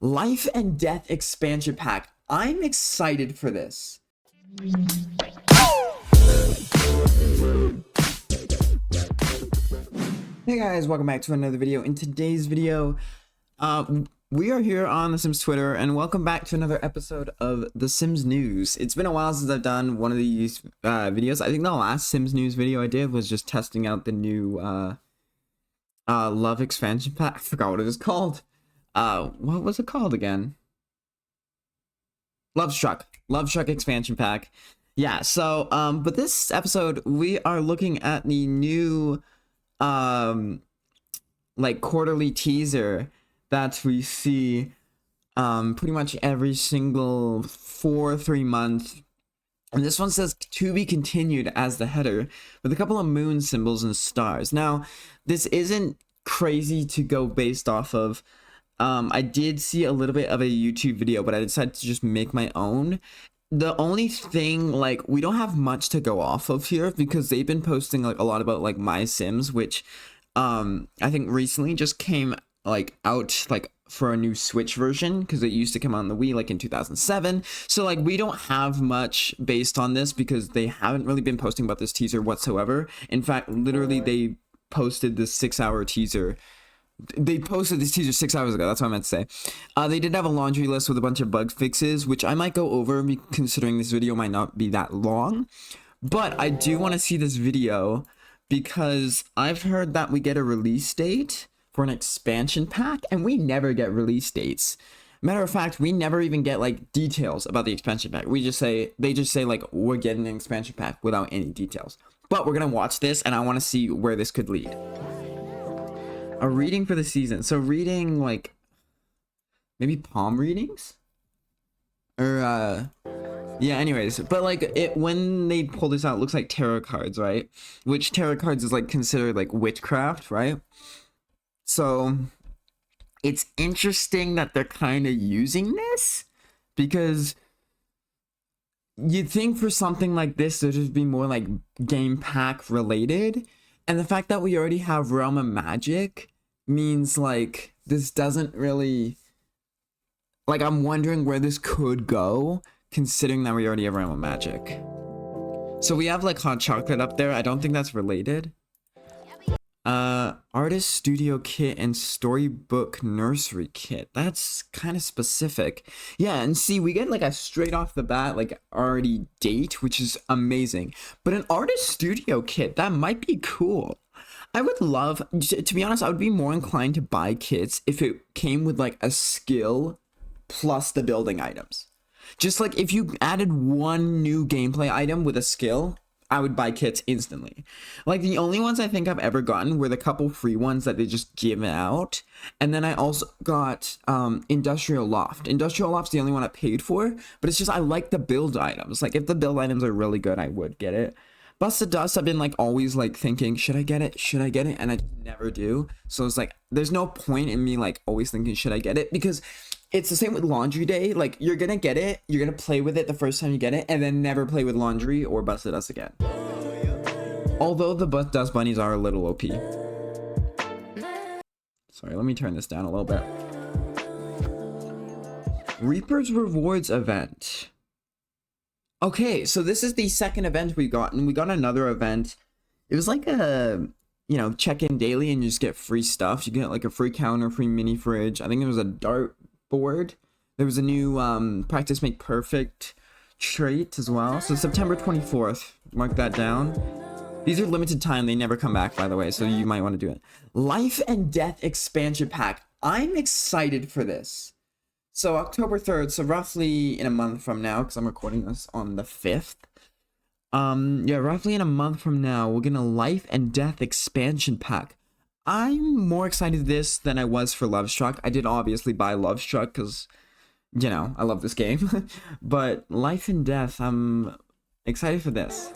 Life and Death expansion pack. I'm excited for this. Hey guys, welcome back to another video. In today's video, we are here on The Sims Twitter, and welcome back to another episode of The Sims News. It's been a while since I've done one of these videos. I think the last Sims News video I did was just testing out the new Love expansion pack. I forgot what it was called. What was it called again? Lovestruck expansion pack. Yeah, so but this episode we are looking at the new like quarterly teaser that we see pretty much every single 3 months. And this one says to be continued as the header with a couple of moon symbols and stars. Now, this isn't crazy to go based off of. I did see a little bit of a YouTube video, but I decided to just make my own. The only thing, like, we don't have much to go off of here because they've been posting like a lot about like My Sims, which I think recently just came like out like for a new Switch version, because it used to come out on the Wii like in 2007. So like we don't have much based on this because they haven't really been posting about this teaser whatsoever. In fact, literally they posted this 6-hour teaser. They posted this teaser 6 hours ago. That's what I meant to say. They did have a laundry list with a bunch of bug fixes, which I might go over considering this video might not be that long. But I do want to see this video because I've heard that we get a release date for an expansion pack, and we never get release dates. Matter of fact, we never even get like details about the expansion pack. They just say like we're getting an expansion pack without any details. But we're gonna watch this, and I want to see where this could lead. A reading for the season. So reading like maybe palm readings? Or yeah, anyways, but like it when they pull this out, it looks like tarot cards, right? Which tarot cards is like considered like witchcraft, right? So it's interesting that they're kind of using this because you'd think for something like this there'd just be more like game pack related. And the fact that we already have Realm of Magic means like this doesn't really, like, I'm wondering where this could go considering that we already have Realm of Magic. So we have like hot chocolate up there. I don't think that's related. Artist studio kit and storybook nursery kit. That's kind of specific. Yeah, and see, we get like a straight off the bat like already date, which is amazing. But an artist studio kit, that might be cool. I would love, to be honest, I would be more inclined to buy kits if it came with like a skill plus the building items. Just like if you added one new gameplay item with a skill, I would buy kits instantly. Like the only ones I think I've ever gotten were the couple free ones that they just give out. And then I also got Industrial Loft. Industrial Loft's the only one I paid for, but it's just I like the build items. Like if the build items are really good, I would get it. Busted Dust, I've been like always like thinking, should I get it? Should I get it? And I never do. So it's like there's no point in me like always thinking, should I get it? Because it's the same with Laundry Day. Like you're gonna get it, you're gonna play with it the first time you get it, and then never play with Laundry or Busted Dust again. Although the Dust Bunnies are a little OP. Sorry, let me turn this down a little bit. Reaper's Rewards event. Okay, so this is the second event we got, and we got another event. It was like a, check-in daily and you just get free stuff. You get like a free counter, free mini fridge. I think it was a dart board. There was a new practice make perfect trait as well. So September 24th, mark that down. These are limited time. They never come back, by the way, so you might want to do it. Life and Death expansion pack. I'm excited for this. So October 3rd, so roughly in a month from now, because I'm recording this on the 5th. Yeah, roughly in a month from now, we're gonna Life and Death expansion pack. I'm more excited for this than I was for Lovestruck. I did obviously buy Lovestruck because, I love this game. But Life and Death, I'm excited for this.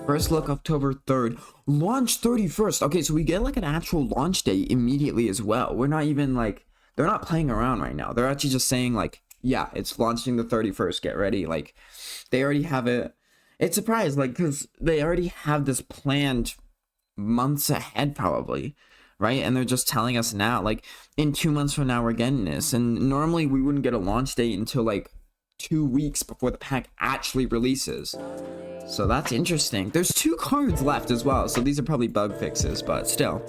First look, October 3rd. Launch 31st. Okay, so we get like an actual launch date immediately as well. We're not even like, they're not playing around right now. They're actually just saying like, yeah, it's launching the 31st. Get ready. Like, they already have it. It's surprised, like, because they already have this planned months ahead, probably, right? And they're just telling us now, like in 2 months from now we're getting this, and normally we wouldn't get a launch date until like 2 weeks before the pack actually releases. So that's interesting. There's 2 cards left as well, so these are probably bug fixes, but still.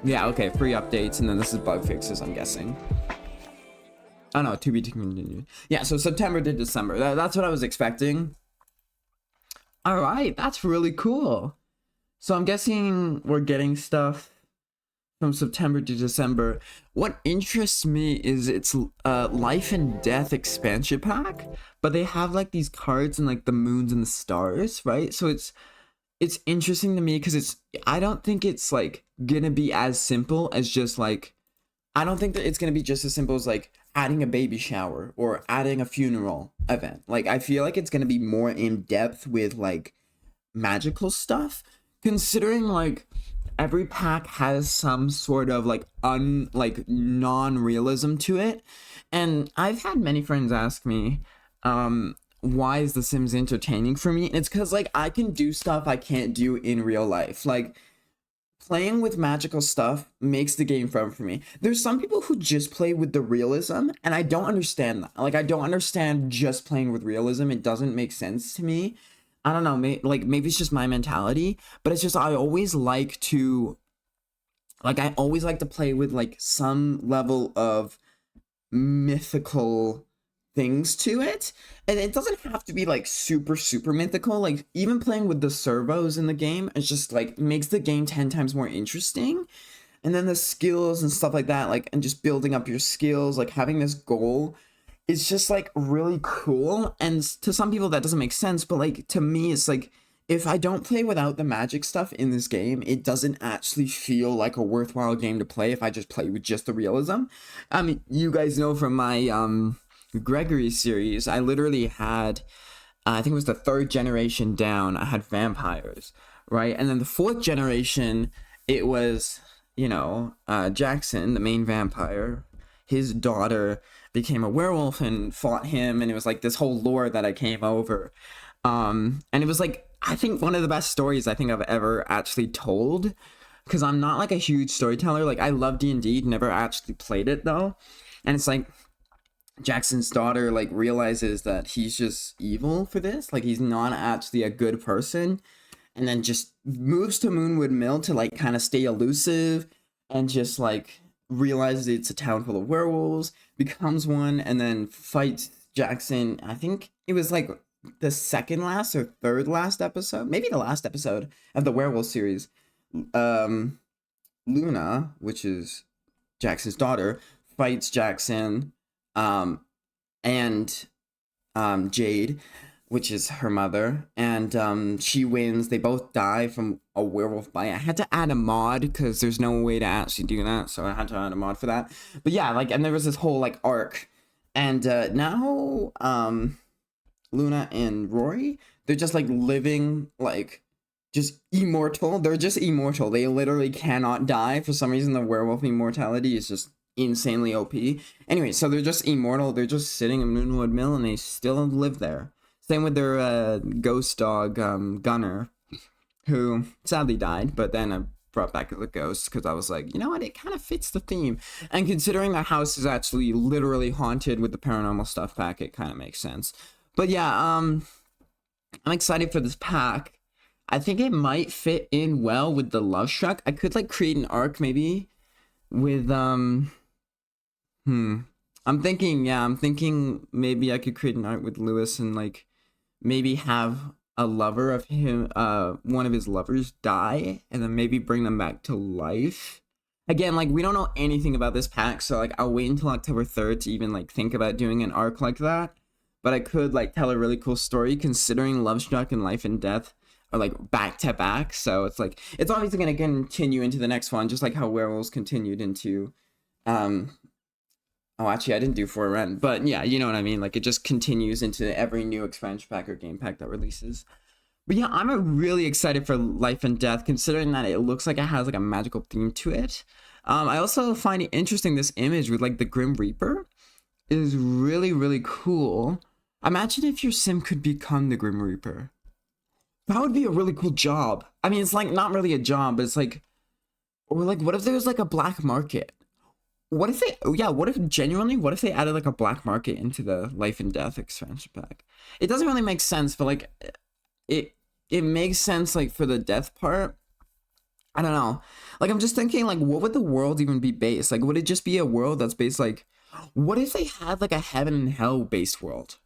Yeah, okay, free updates, and then this is bug fixes, I'm guessing. Oh no, to be continued. Yeah, so September to December. That's what I was expecting. All right, that's really cool. So I'm guessing we're getting stuff from September to December. What interests me is it's life and death expansion pack, but they have like these cards and like the moons and the stars, right? So it's interesting to me because I don't think it's like gonna be as simple as just like, I don't think that it's gonna be just as simple as like adding a baby shower or adding a funeral event. Like I feel like it's gonna be more in depth with like magical stuff, considering like every pack has some sort of like non-realism to it. And I've had many friends ask me, why is The Sims entertaining for me? And it's because like I can do stuff I can't do in real life. Like playing with magical stuff makes the game fun for me. There's some people who just play with the realism, and I don't understand that. Like I don't understand just playing with realism. It doesn't make sense to me. I don't know, maybe it's just my mentality, but it's just I always like to play with like some level of mythical things to it, and it doesn't have to be like super mythical. Like even playing with the servos in the game, it's just like makes the game 10 times more interesting. And then the skills and stuff like that, like, and just building up your skills, like having this goal, it's just like really cool. And to some people that doesn't make sense, but like to me it's like, if I don't play without the magic stuff in this game, it doesn't actually feel like a worthwhile game to play if I just play with just the realism. I mean, you guys know from my Gregory series, I literally had I think it was the 3rd generation down, I had vampires, right? And then the 4th generation, it was, you know, Jackson, the main vampire, his daughter became a werewolf and fought him, and it was like this whole lore that I came over. And it was like, I think one of the best stories I think I've ever actually told, because I'm not like a huge storyteller. Like I love D&D, never actually played it though. And it's like Jackson's daughter like realizes that he's just evil for this, like he's not actually a good person, and then just moves to Moonwood Mill to like kind of stay elusive, and just like realizes it's a town full of werewolves, becomes one, and then fights Jackson. I think it was like the 2nd last or 3rd last episode, maybe the last episode of the werewolf series. Luna, which is Jackson's daughter, fights Jackson, and Jade, which is her mother, and she wins. They both die from a werewolf bite. I had to add a mod because there's no way to actually do that, so I had to add a mod for that. But yeah, like, and there was this whole like arc, and now Luna and Rory, they're just like living like just immortal. They're just immortal. They literally cannot die. For some reason, the werewolf immortality is just insanely OP. Anyway, so they're just immortal. They're just sitting in Moonwood Mill, and they still live there. Same with their ghost dog, Gunner, who sadly died, but then I brought back the ghost because I was like, you know what, it kind of fits the theme. And considering the house is actually literally haunted with the paranormal stuff pack, it kind of makes sense. But yeah, I'm excited for this pack. I think it might fit in well with the Love Struck. I could like create an arc maybe with I'm thinking maybe I could create an arc with Lewis and like maybe have a lover of him, one of his lovers die, and then maybe bring them back to life. Again, like we don't know anything about this pack, so like I'll wait until October 3rd to even like think about doing an arc like that. But I could like tell a really cool story considering Love Struck and Life and Death are like back to back. So it's like, it's obviously going to continue into the next one, just like how Werewolves continued into, oh, actually, I didn't do For Rent, but yeah, you know what I mean? Like, it just continues into every new expansion pack or game pack that releases. But yeah, I'm really excited for Life and Death, considering that it looks like it has like a magical theme to it. I also find it interesting, this image with like the Grim Reaper is really cool. Imagine if your sim could become the Grim Reaper. That would be a really cool job. I mean, it's like not really a job, but it's like Or like, what if there's like a black market? What if they, oh yeah, what if genuinely, what if they added like a black market into the life and death expansion pack? It doesn't really make sense, but like, it makes sense like for the death part. I don't know. Like, I'm just thinking, like, what would the world even be based? Like, would it just be a world that's based like, what if they had like a heaven and hell based world?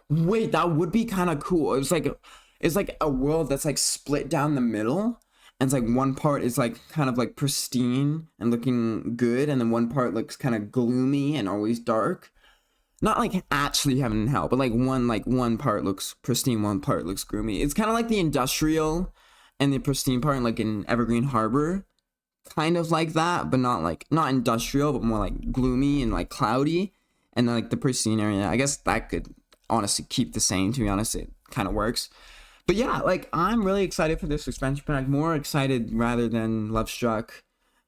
Wait, that would be kind of cool. It's like a world that's like split down the middle, and it's like one part is like kind of like pristine and looking good, and then one part looks kind of gloomy and always dark. Not like actually heaven and hell, but like one part looks pristine, one part looks gloomy. It's kind of like the industrial and the pristine part, like in Evergreen Harbor, kind of like that, but not industrial, but more like gloomy and like cloudy. And then like the pristine area, I guess that could honestly keep the same. To be honest, it kind of works. But yeah, like I'm really excited for this expansion pack. More excited rather than Love Struck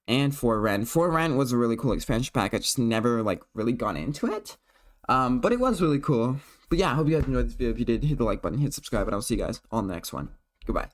and For Rent. For Rent was a really cool expansion pack. I just never like really gone into it. But it was really cool. But yeah, I hope you guys enjoyed this video. If you did, hit the like button, hit subscribe, and I'll see you guys on the next one. Goodbye.